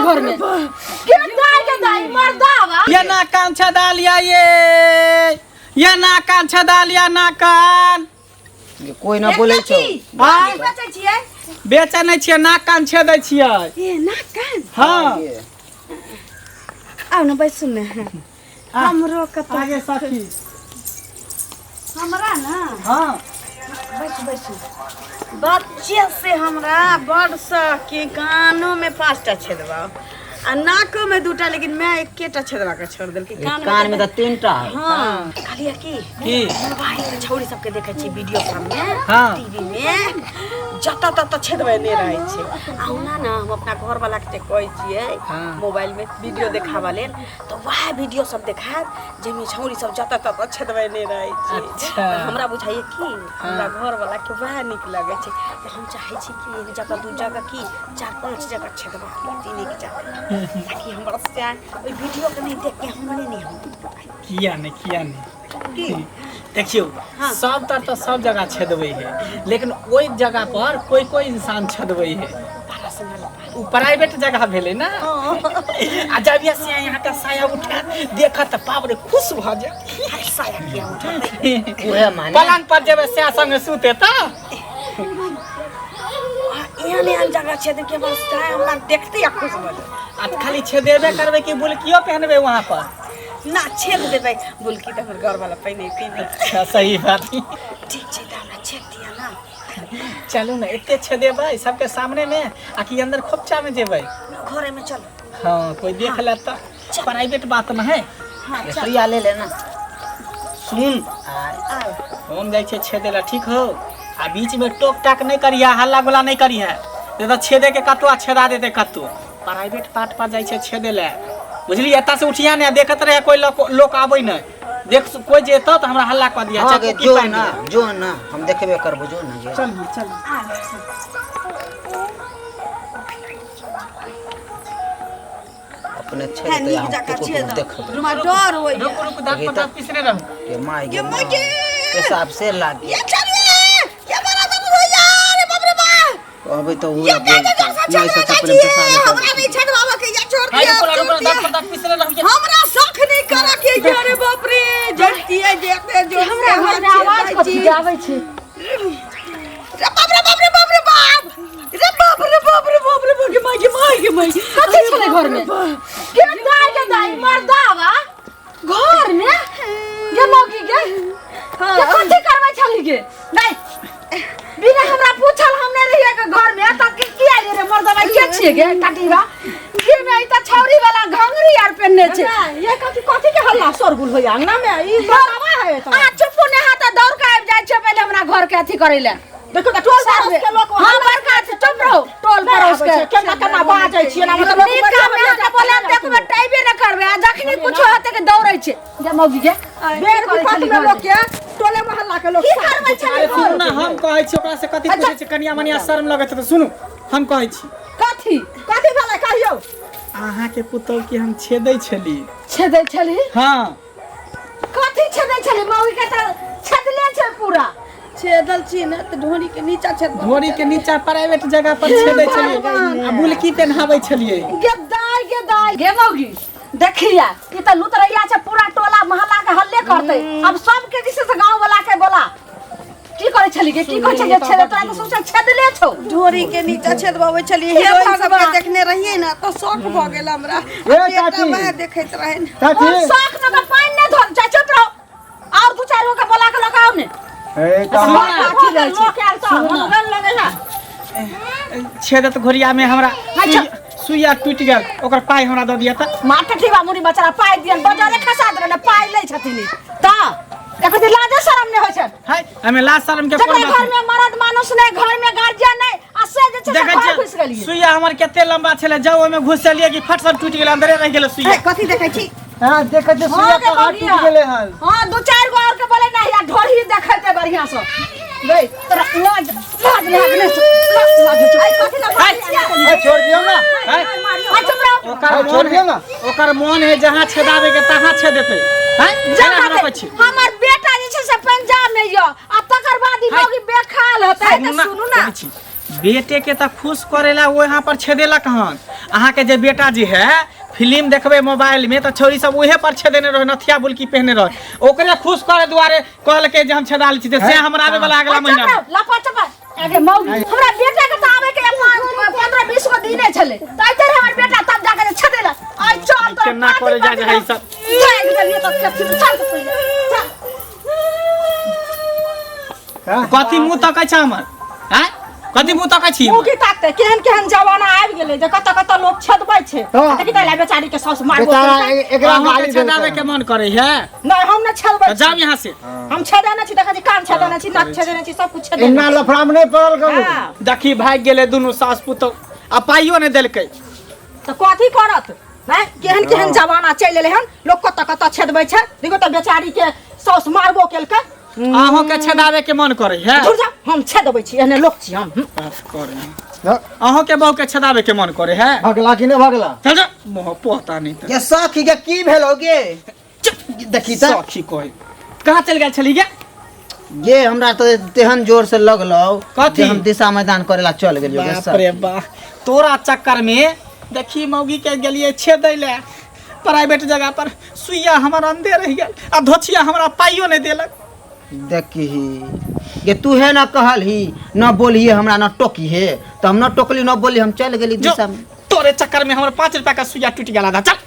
घर में के दाई मर्दावा ये ना कान छदा लिया ये ना कान छदा लिया ना कान कोई ना बोले छौ हां बेचै छियै बेचै नै छियै ना कान छेदै छियै ए ना कान हां आउ न बैसु न हमरो कत आगे सखी हमरा ना हां बैसु बच्चे से हमरा बड़ के कानों में 5टा छेदवा आ नाको में 2टा लेकिन मैं एकेटा छेदवा के छोड़ देल कि कान में तो 3टा हां खाली की मोबाइल में छौरी सबके देखै छी वीडियो सब में टीवी में जता तता छेदवा नै रहै छै आउना ना हम अपना घर वाला के कहै छियै मोबाइल में वीडियो देखावा लेल तो वह वीडियो सब देखा जेमे छौरी सब जता तता छेदवा नै रहै छै अच्छा हमरा बुझाइए कि हमरा घर वाला के वह निक लागै छै हम चाहै छी कि एक जगह दू जगह की 4-5 जगह छेदवा तीन एक जगह ताकि हमरा से ओइ वीडियो के नहीं देख के हमने नहीं हम किया नहीं देखियो सब तर तो सब जगह छेदबै है लेकिन ओइ जगह पर कोई इंसान छेदबै है उ प्राइवेट जगह भेले ना आ जब ये से यहाँ का साया उठा देखा त बाप रे खुश भ जा साया किया उठा ओए माने पलंग पर जब से संग सुते त एहन एहन जगह छेद के बस हमरा देखते या खुश भ जा आ खाली छेदेबे करबे कि बुलकियो पहनबे वहां पर ना छेद देबै बुलकी त हमर घर वाला पहिने तीन अच्छा सही बात ठीक छै त हमरा छेद दिया ना चलू ना एते छेदेबै सबके सामने में आ कि अंदर खोपचा में जेबै घरे में चलो हां कोई देख ले त प्राइवेट बात न है हां रिया ले लेना सुन हम जाय छे छेदेला ठीक हो आ बीच में टोक टाक नहीं करिया हल्ला गुला नहीं करिया नहीं तो छेदे के कतो छेदा देते कतो प्राइवेट पार्ट पर जाय छे छेदेला बुझली एता से उठिया ने देखत रहे कोई लोग आबै न देख कोई जेतो त हमरा हल्ला क दिया आगे जो ना हम देखबे करबो जो ना चल अपने छेद देखबे रुमा डर होय रुक दांत पिसरे रहू के माई के पेशाब से लाग ये चलिए ये बड़ा दम हो जा रे बाप रे बाप अबे तो हुआ बोल नहीं से अपने पेशाब हमरा नहीं छड़वावा के या छोड़ दिया रुक दांत पिसरे रहू हमरा शौक नहीं करा के अरे बाप रे जल्दी देखते जो हमरा घर में आवाज कथि आबै छै रे बाप रे बाप रे बाप रे बाप रे बाप रे बाप रे बाप रे के माई कथि छले घर में के दाई मर्दावा घर में गे मौगी गे के कथि करबै छली गे नहीं बिना हमरा पूछल हमने रहिए के घर में त की आले रे मर्दावा के छिए गे काटीवा के नहीं त छौरी वाला घंगरी यार पहनने छे ये कथि के हल्ला शोरगुल होय अंगना में ई मर्दावा है त आ चुप ने हाथ दौड़ के आबि जाय छे पहले हमरा घर के अथि करै ले देखो त टोल पड़ोस के लोग हां बड़का छै चुप रहो टोल पड़ोस के केना बाजै छियै ना मतलब नीक काम में बोले देखबे टाइबे न करबे आ जखनी कुछ होते के दौड़ै छै जे मौगी के बेर विपत में लोग के टोले मोहल्ला के लोग की करबै छै सुन ना हम कहै छी ओकरा से कथि पूछै छै कनिया मनिया शर्म लगै छै त सुनु हम कहै छी कथि भेलै कहियो अहाँ के पुतौ की हम छेदै छली हां कथि छेदै छली मौगी के त छेदले छै पूरा छेदल छी न त ढोरी के नीचा छेद ढोरी के नीचा प्राइवेट जगह पर छेदै छलिए आ बुलकी पहनाबै छलिए गे दाई गे मौगी देखिया ई त लुतरैया छै पूरा टोला मोहल्ला के हल्ले करतै अब सब के दिस से गांव वाला के बोला की करे छली गे की कहै छै जे छेद तोरा त सोचा छेदले छौ ढोरी के नीचा छेदबाबै छली हीरोइन सब के देखने रहिए न त शौक भ गेल हमरा बेटा मैं देखैत रहै शौक न त पानी न धर जा चुप रहो और दू चार गो के बोला के लगाओ ने छेदत घोरिया में हमरा सुइया टूट गेल ओकर पाई हमरा द दिया त माटे ठीवा मुड़ी बचारा पाई दियन बाजारे खसा देने पाई लै छथिन त एकति लाज शरम नै होय छै हाय हमें लाज शरम के कोन घर में मर्द मानुस नै घर में गार्जियन नै आ से जे छै घर घुस गेलिए सुइया हमर केते लंबा छले जाओ में घुसलिए कि फट सब टूट गेल अंदरे रह गेल सुइया कथि देखै छी हां देखै छी सुइया तो हाथ टूट गेले हन हां दो चार गो और के बोले ना या ढोरी देखैते बढ़िया से गई तोरा लाज लागले लाज कथि ना छोड़ दियो ना ओकर छोड़ दियो ना ओकर मन है जहां छेदावे के तहां छेदेते हैं हमर बेटा जे छै से पंजाब में यो आ तकर बाद ई लोग बेखाल होतै त सुनु ना बेटे के त खुश करेला वहां पर छेदेला कहां अहाँ के जे बेटा जी है फिल्म देखबे मोबाइल में तो छोरी सब उहे पर छेदेने रहे नथिया बुलकी पहने रहे ओकरे खुश करे दुआरे कहल के जे हम छेदाल छी से हमरा आवे वाला अगला महीना में। लपा चपा अरे मौगी हमरा बेटा के त आवे के 15-20 गो दिने छले त आइते रे हमर बेटा तब जाके छेदेला आई चल तो केना करे जा है सब कथी मुंह तकै छ हमर हैं कथी मुंह तकै छी मुंह की ताकते केहन जमाना आबि गेलै जे कत लोग छदबै छै देखि त बेचारी के सास मारबो एकरा गाली छेदावे के मन करे है नहीं हम न छदबै जाम यहाँ से हम छेदाना छी देखा छी कान छेदाना छी नाक छेदाना छी सब कुछ छेदाना इन्ना लफड़ा में नहीं पड़ल करू देखी भाग गेले दुनू सास पुतौ आ पाइयो ने देलकै त कथी करत नहीं केहन जमाना चलि एलै हन लोग कत छेदबै छै देखो त बेचारी के सास मारबो केलकै अहों के छेदावे के मन करे है दूर जा हम छेदबै छी एने लोग छी हम अहों के बहू के छेदावे के मन करे है भगला कि नहीं भगला चल जा मोह पोता नहीं त ये सखी के की भेलोगे देखी त सखी कोई कहां चल गेल छली गे ये हमरा तो तेहन जोर से लगलो कथी? कि हम दिशा मैदान करेला चल गेलियो गे बाप रे बाप तोरा चक्कर में देखी मौगी के गेलिए छेदै ले प्राइवेट जगह पर सुइया हमर अंदे रह गेल आ धोछिया हमरा पाइयो नहीं देलक देखी ये तू है ना कहल ही न बोली हमरा न टोकी है तो हम न टोकली न बोली हम चल गेली जो दिशा में तोरे चक्कर में हमर 5 रुपया का सुइया टूट गेला था चल